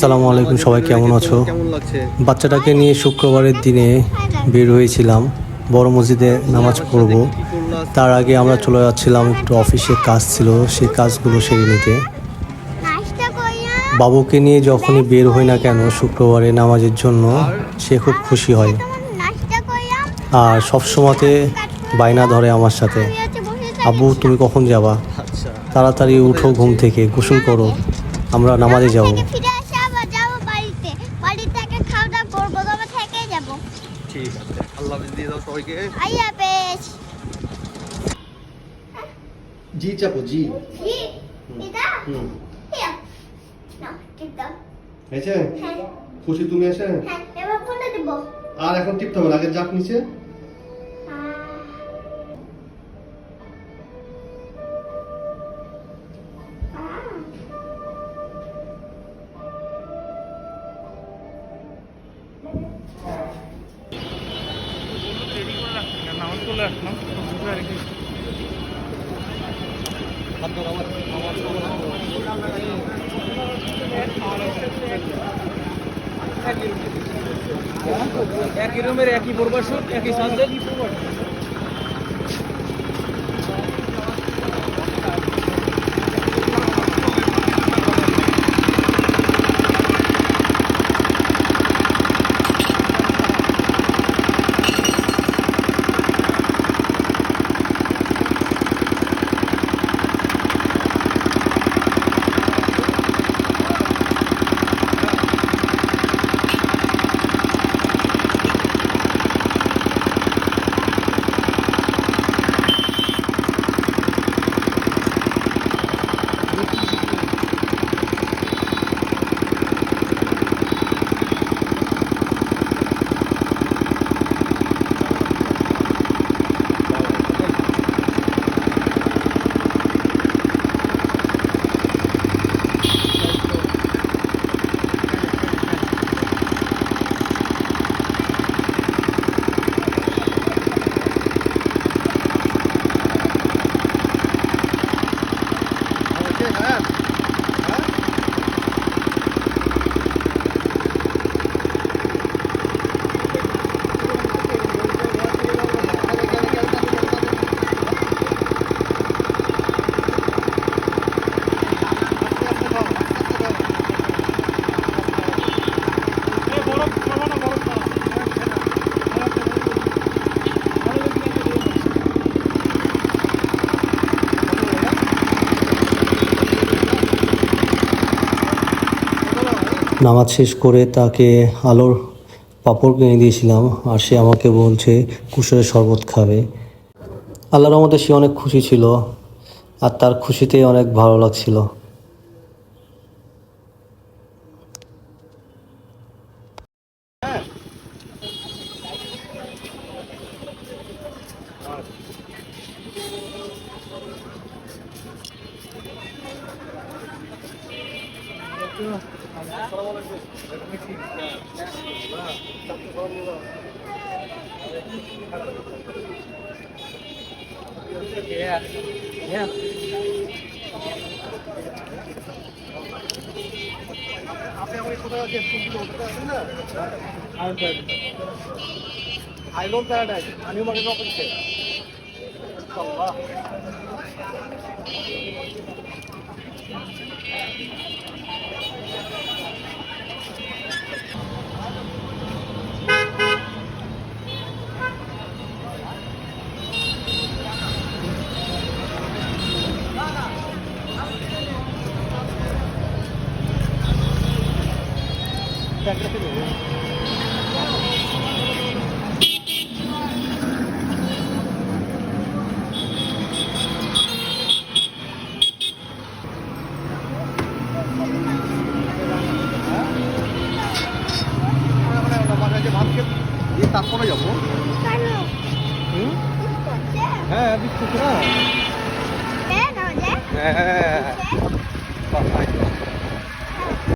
আসসালামু আলাইকুম, সবাই কেমন আছো? বাচ্চাটাকে নিয়ে শুক্রবারের দিনে বের হয়েছিলাম বড় মসজিদে নামাজ পড়ব। তার আগে আমরা চলে যাচ্ছিলাম, একটু অফিসে কাজ ছিল, সেই কাজগুলো সেরে নিতে। বাবুকে নিয়ে যখনই বের হই না কেন শুক্রবারে নামাজের জন্য, সে খুব খুশি হয় আর সবসময়তে বায়না ধরে আমার সাথে, আব্বু তুমি কখন যাবা, তাড়াতাড়ি উঠো, ঘুম থেকে গোসল করো, আমরা নামাজে যাব। ঠিক আছে, আল্লাহ হাফেজ দিয়ে দাও সবাইকে। জি চাপো, জি হয়েছে। খুশি তুমি এসে? আর এখন টিপতে হবে, আগে চাপ নিচে। একই রুমের একই প্রবাসক, একই সাবজেক্ট। নামাজ শেষ করে তাকে আলোর পাঁপড় কিনে দিয়েছিলাম, আর সে আমাকে বলছে কুশলের শরবত খাবে। আল্লাহর রহমতে সে অনেক খুশি ছিল, আর তার খুশিতে অনেক ভালো লাগছিল। Yeah. আইলন প্যারাডাইস আনিউ মার্কেট অপোজিটে। আল্লাহ তারপরে যাবো। হ্যাঁ বিস্কুট না। হ্যাঁ